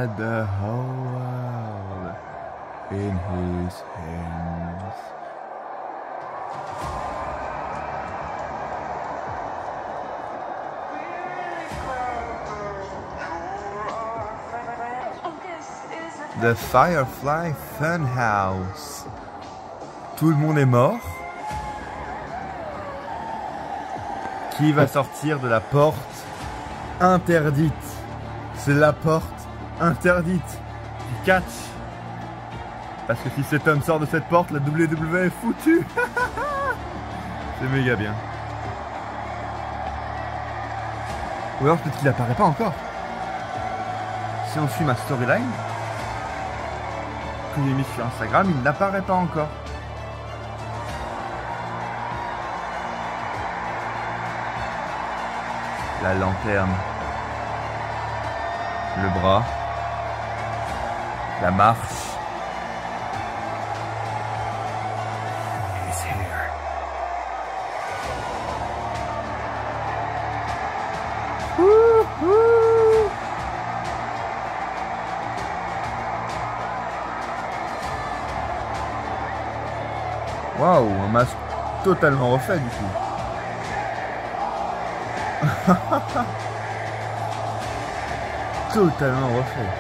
had the whole world in his hands. The Firefly Funhouse. Tout le monde est mort. Qui va sortir de la porte interdite? C'est la porte interdite du catch. Parce que si cet homme sort de cette porte, la WWE est foutue. C'est méga bien. Ou alors peut-être qu'il apparaît pas encore. Si on suit ma storyline que j'ai mis sur Instagram, il n'apparaît pas encore. La lanterne, le bras, la marche. He's here. Wouhou! Waouh, un masque totalement refait du coup. Totalement refait.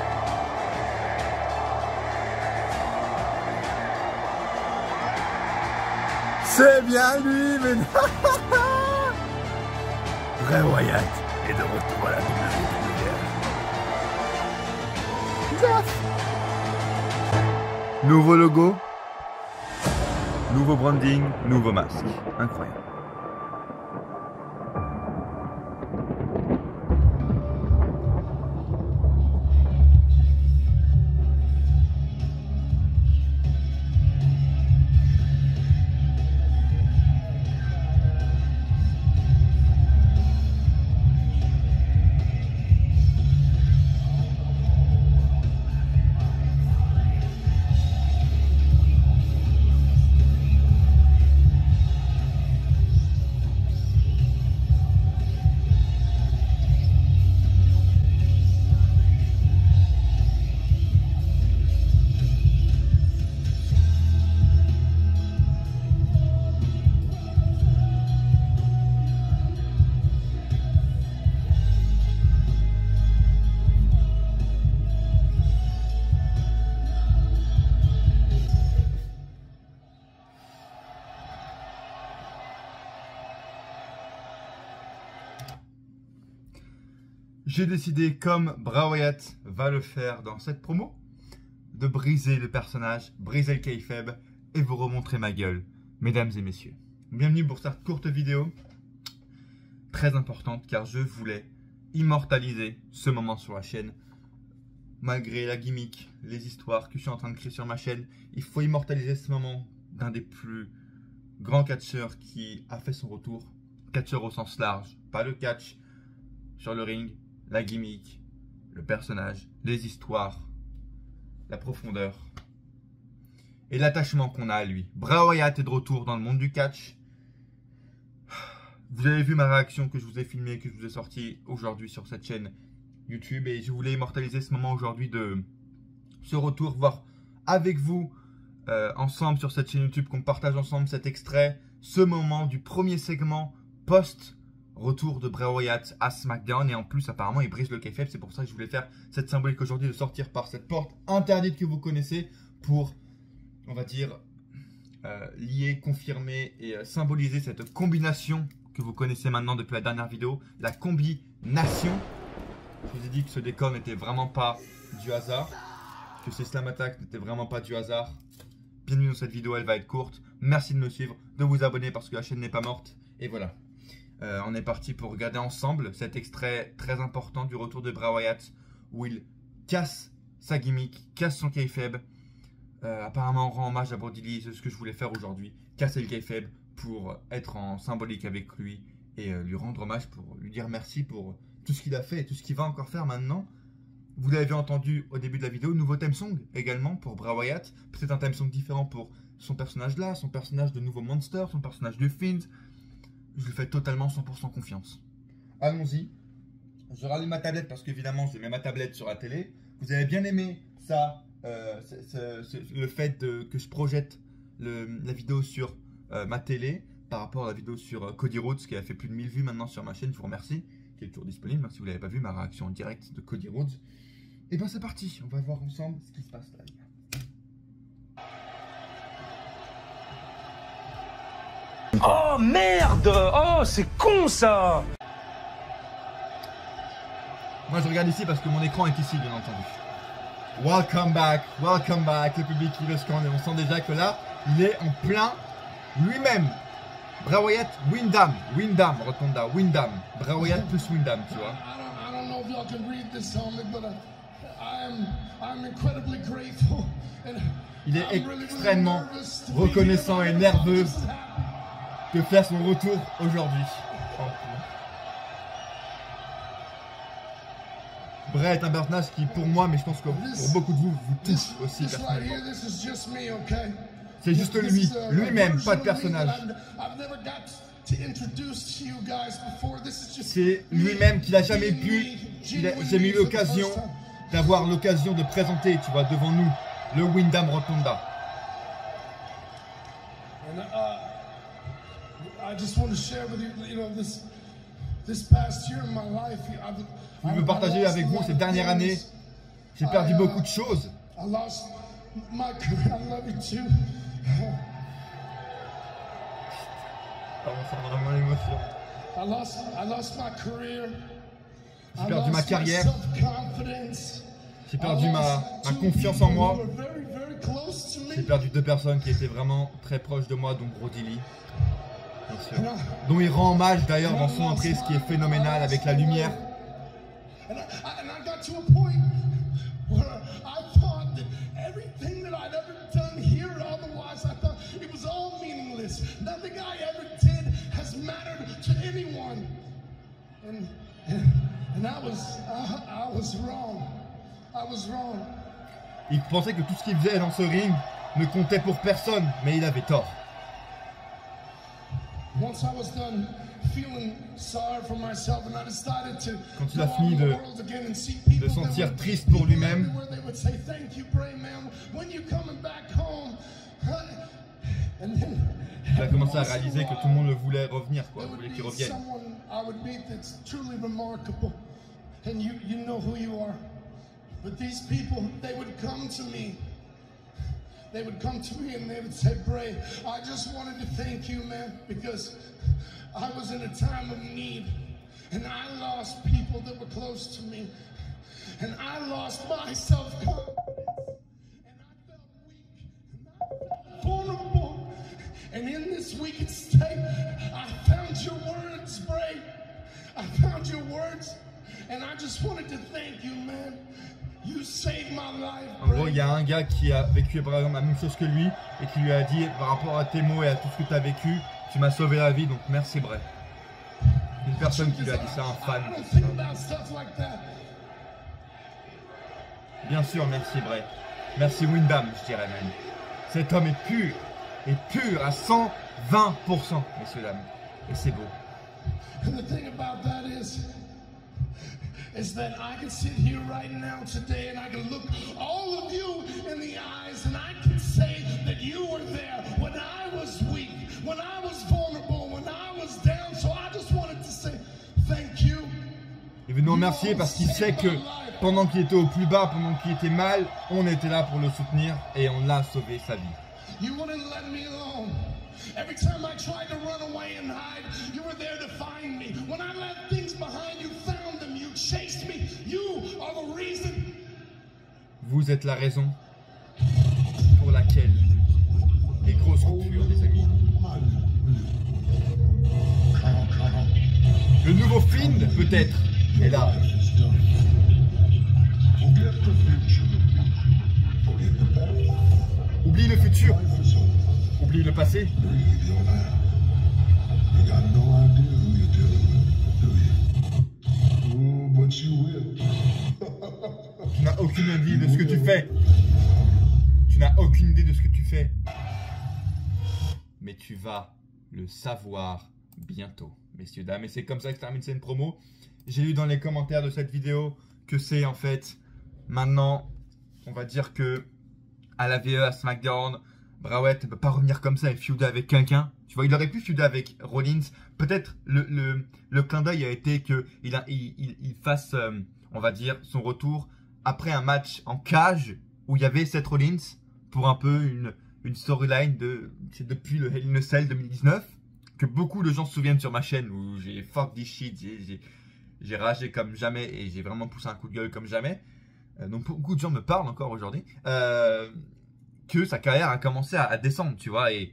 C'est bien lui, mais Bray Wyatt est de retour à la WWE. Nouveau logo, nouveau branding, nouveau masque. Incroyable. J'ai décidé, comme Bray Wyatt va le faire dans cette promo, de briser le personnage, briser le kayfabe et vous remontrer ma gueule, mesdames et messieurs. Bienvenue pour cette courte vidéo, très importante car je voulais immortaliser ce moment sur la chaîne. Malgré la gimmick, les histoires que je suis en train de créer sur ma chaîne, il faut immortaliser ce moment d'un des plus grands catcheurs qui a fait son retour. Catcheur au sens large, pas le catch sur le ring, la gimmick, le personnage, les histoires, la profondeur et l'attachement qu'on a à lui. Bray Wyatt est de retour dans le monde du catch. Vous avez vu ma réaction que je vous ai filmée, que je vous ai sortie aujourd'hui sur cette chaîne YouTube et je voulais immortaliser ce moment aujourd'hui de ce retour, voir avec vous ensemble sur cette chaîne YouTube qu'on partage ensemble cet extrait, ce moment du premier segment post-retour de Bray Wyatt à SmackDown et en plus apparemment il brise le kayfabe, c'est pour ça que je voulais faire cette symbolique aujourd'hui de sortir par cette porte interdite que vous connaissez pour, on va dire, lier, confirmer et symboliser cette combination que vous connaissez maintenant depuis la dernière vidéo, la combination. Je vous ai dit que ce décor n'était vraiment pas du hasard, que ces slam attacks n'étaient vraiment pas du hasard. Bienvenue dans cette vidéo, elle va être courte. Merci de me suivre, de vous abonner parce que la chaîne n'est pas morte. Et voilà, on est parti pour regarder ensemble cet extrait très important du retour de Bray Wyatt où il casse sa gimmick, casse son kayfabe. Apparemment on rend hommage à Brody Lee, c'est ce que je voulais faire aujourd'hui. Casser le kayfabe pour être en symbolique avec lui et lui rendre hommage, pour lui dire merci pour tout ce qu'il a fait et tout ce qu'il va encore faire maintenant. Vous l'avez entendu au début de la vidéo, nouveau theme song également pour Bray Wyatt. Peut-être un theme song différent pour son personnage là, son personnage de nouveau Monster, son personnage de Fiend. Je lui fais totalement 100% confiance. Allons-y. Je rallume ma tablette parce qu'évidemment je mets ma tablette sur la télé vous avez bien aimé ça, le fait que je projette la vidéo sur ma télé par rapport à la vidéo sur Cody Rhodes qui a fait plus de 1000 vues maintenant sur ma chaîne, je vous remercie, qui est toujours disponible, hein, si vous ne l'avez pas vu, ma réaction en direct de Cody Rhodes. Et bien c'est parti, on va voir ensemble ce qui se passe là. Oh merde! Oh c'est con ça! Moi je regarde ici parce que mon écran est ici bien entendu. Welcome back, le public qui le scanne et on sent déjà que là, il est en plein lui-même. Bray Wyatt, Windham, Rotonda, Windham, Bray Wyatt plus Windham, tu vois. I don't know if y'all can read this on me, but I'm incredibly grateful. Il est extrêmement reconnaissant et nerveux de faire son retour aujourd'hui. Bray est un personnage qui, pour moi, mais je pense que pour beaucoup de vous, vous touche aussi personnellement. C'est juste lui-même, pas de personnage. C'est lui-même qu'il n'a jamais pu, j'ai jamais eu l'occasion d'avoir l'occasion de présenter, tu vois, devant nous, le Windham Rotunda. Je veux partager avec vous cette dernière année. J'ai perdu beaucoup de choses. J'ai perdu ma carrière. J'ai perdu ma confiance en moi. J'ai perdu deux personnes qui étaient vraiment très proches de moi, dont Brody Lee, bien sûr. Dont il rend hommage d'ailleurs dans son entrée, ce qui est phénoménal avec la lumière. Il pensait que tout ce qu'il faisait dans ce ring ne comptait pour personne, mais il avait tort. Quand il a fini de sentir triste pour lui-même, il a commencé à réaliser que tout le monde le voulait revenir, quoi, voulait qu'il revienne. But these people, they would come to me. They would come to me and they would say, Bray, I just wanted to thank you, man, because I was in a time of need and I lost people that were close to me and I lost my self-confidence and I felt weak and I felt vulnerable. And in this weakened state, I found your words, Bray. I found your words and I just wanted to thank you, man. En gros, il y a un gars qui a vécu par exemple la même chose que lui et qui lui a dit par rapport à tes mots et à tout ce que tu as vécu, tu m'as sauvé la vie, donc merci Bray. Une personne qui lui a dit ça, un fan. Bien sûr, merci Bray. Merci Windham, je dirais même. Cet homme est pur à 120%, messieurs dames. Et c'est beau. Is that I can sit here right now today and I can look all of you in the eyes and I can say that you were there when I was weak, when I was vulnerable, when I was down. So I just wanted to say thank you. Il veut nous remercier parce qu'il sait que pendant qu'il était au plus bas, pendant qu'il était mal, on était là pour le soutenir et on l'a sauvé sa vie. You wouldn't let me alone. Every time I tried to run away and hide, you were there to find me. When I left things behind, you found them, you chased me. You are the reason. Vous êtes la raison pour laquelle les grosses coupures, les amis. Le nouveau Fiend, peut-être, est là. Oublie le futur. Oublie le passé. Tu n'as aucune idée de ce que tu fais. Tu n'as aucune idée de ce que tu fais. Mais tu vas le savoir bientôt, messieurs, dames. Et c'est comme ça que je termine cette promo. J'ai lu dans les commentaires de cette vidéo que c'est en fait Maintenant, on va dire que à la VE, à SmackDown, Bray Wyatt ne peut pas revenir comme ça et feuder avec quelqu'un. Tu vois, il aurait pu feuder avec Rollins. Peut-être le clin d'œil a été qu'il fasse, on va dire, son retour après un match en cage où il y avait Seth Rollins pour un peu une storyline c'est depuis le Hell in a Cell 2019 que beaucoup de gens se souviennent sur ma chaîne où j'ai fuck this shit, j'ai ragé comme jamais et j'ai vraiment poussé un coup de gueule comme jamais. Donc beaucoup de gens me parlent encore aujourd'hui que sa carrière a commencé à descendre, tu vois, et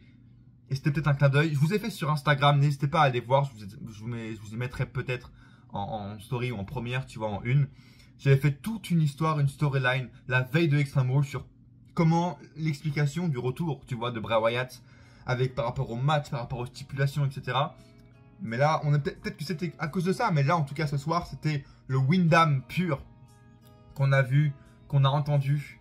c'était peut-être un clin d'œil. Je vous ai fait sur Instagram, n'hésitez pas à aller voir, je vous y mettrai peut-être en story ou en première, tu vois, en une. J'avais fait toute une histoire, une storyline, la veille de Extreme Rules sur comment l'explication du retour, tu vois, de Bray Wyatt par rapport au match, par rapport aux stipulations, etc. Mais là, peut-être que c'était à cause de ça, mais là, en tout cas, ce soir, c'était le Windham pur qu'on a vu, qu'on a entendu,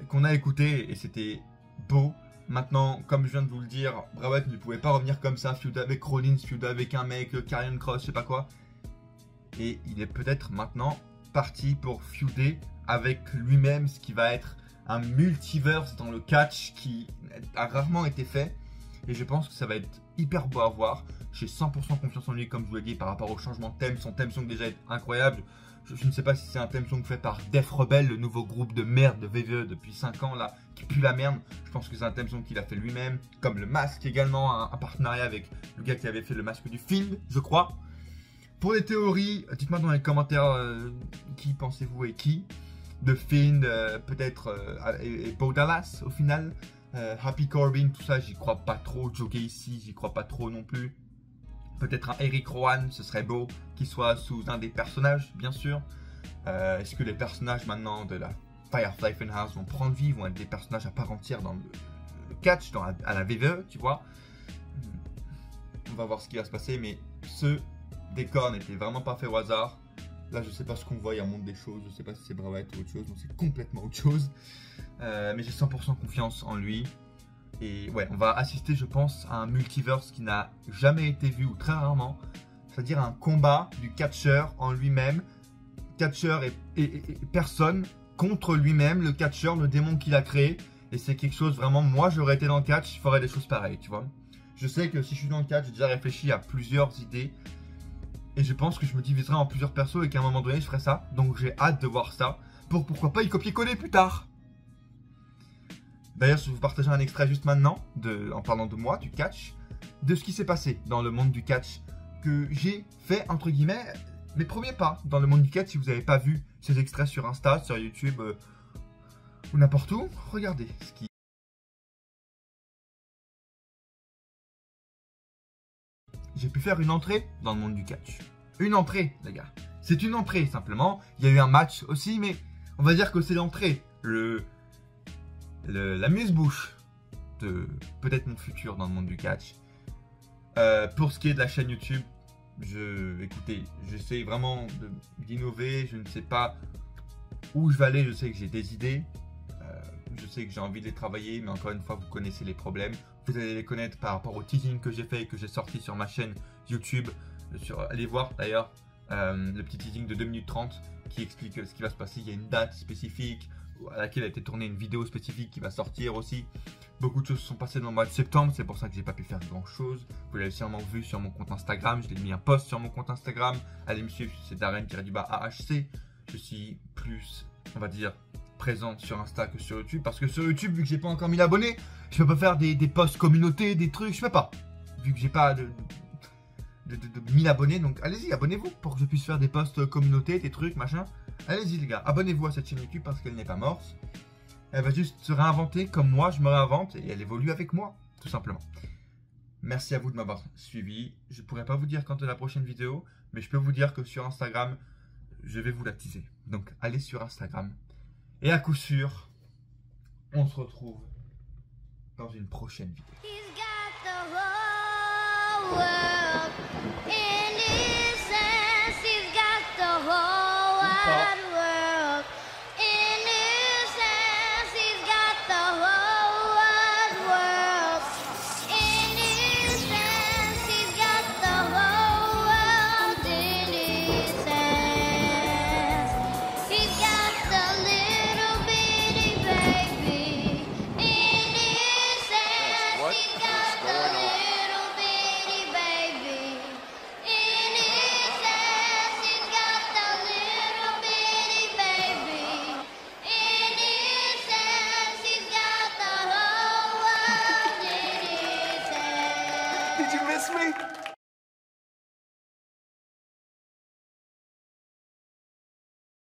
qu'on a écouté, et c'était beau. Maintenant, comme je viens de vous le dire, Bray Wyatt ne pouvait pas revenir comme ça, feud avec Rollins, feud avec un mec, Karrion Kross, je sais pas quoi. Et il est peut-être maintenant parti pour feuder avec lui-même, ce qui va être un multiverse dans le catch qui a rarement été fait. Et je pense que ça va être hyper beau à voir. J'ai 100% confiance en lui, comme je vous l'ai dit, par rapport au changement de thème. Son theme song déjà est incroyable. Je ne sais pas si c'est un theme song fait par Death Rebel, le nouveau groupe de merde de VVE depuis 5 ans là, qui pue la merde. Je pense que c'est un theme song qu'il a fait lui-même. Comme le masque également, un partenariat avec le gars qui avait fait le masque du film, je crois. Pour les théories, dites-moi dans les commentaires qui pensez-vous et qui. De Finn, peut-être, et Bo Dallas au final. Happy Corbin, tout ça, j'y crois pas trop. Joe Gacy, j'y crois pas trop non plus. Peut-être un Eric Rowan, ce serait beau qu'il soit sous un des personnages, bien sûr. Est-ce que les personnages maintenant de la Firefly Funhouse vont prendre vie, vont être des personnages à part entière dans le catch, à la VVE, tu vois. On va voir ce qui va se passer, mais ce décor n'était vraiment pas fait au hasard. Là, je sais pas ce qu'on voit, il y a un monde des choses, je sais pas si c'est Bray Wyatt ou autre chose, donc c'est complètement autre chose. Mais j'ai 100% confiance en lui. Et ouais, on va assister, je pense, à un multiverse qui n'a jamais été vu, ou très rarement. C'est-à-dire un combat du catcheur en lui-même. Catcheur et personne contre lui-même, le catcheur, le démon qu'il a créé. Et c'est quelque chose, vraiment, moi j'aurais été dans le catch, je ferais des choses pareilles, tu vois. Je sais que si je suis dans le catch, j'ai déjà réfléchi à plusieurs idées. Et je pense que je me diviserai en plusieurs persos et qu'à un moment donné, je ferai ça. Donc j'ai hâte de voir ça. Pourquoi pas y copier-coller plus tard. D'ailleurs, je vais vous partager un extrait juste maintenant, en parlant de moi, du catch, de ce qui s'est passé dans le monde du catch, que j'ai fait, entre guillemets, mes premiers pas dans le monde du catch. Si vous n'avez pas vu ces extraits sur Insta, sur YouTube, ou n'importe où, regardez ce qui... J'ai pu faire une entrée dans le monde du catch. Une entrée, les gars. C'est une entrée, simplement. Il y a eu un match aussi, mais on va dire que c'est l'entrée. L'amuse-bouche de peut-être mon futur dans le monde du catch. Pour ce qui est de la chaîne YouTube, écoutez, j'essaie vraiment d'innover. Je ne sais pas où je vais aller. Je sais que j'ai des idées. Je sais que j'ai envie de les travailler, mais encore une fois, vous connaissez les problèmes. Vous allez les connaître par rapport au teasing que j'ai fait et que j'ai sorti sur ma chaîne YouTube. Allez voir d'ailleurs le petit teasing de 2 minutes 30 qui explique ce qui va se passer. Il y a une date spécifique à laquelle a été tournée une vidéo spécifique qui va sortir aussi. Beaucoup de choses se sont passées dans le mois de septembre, c'est pour ça que j'ai pas pu faire grand chose. Vous l'avez sûrement vu sur mon compte Instagram, je l'ai mis un post sur mon compte Instagram. Allez me suivre, c'est Darren-AHC. Je suis plus, on va dire, présent sur Insta que sur YouTube, parce que sur YouTube, vu que j'ai pas encore 1000 abonnés, je peux pas faire des posts communautés, des trucs, je peux pas. Vu que j'ai pas de 1000 abonnés, donc allez-y, abonnez-vous pour que je puisse faire des posts communautés, des trucs, machin. Allez-y les gars, abonnez-vous à cette chaîne YouTube parce qu'elle n'est pas morte. Elle va juste se réinventer comme moi je me réinvente et elle évolue avec moi, tout simplement. Merci à vous de m'avoir suivi. Je pourrais pas vous dire quand est la prochaine vidéo, mais je peux vous dire que sur Instagram, je vais vous la teaser. Donc allez sur Instagram. Et à coup sûr, on se retrouve dans une prochaine vidéo. He's got the me?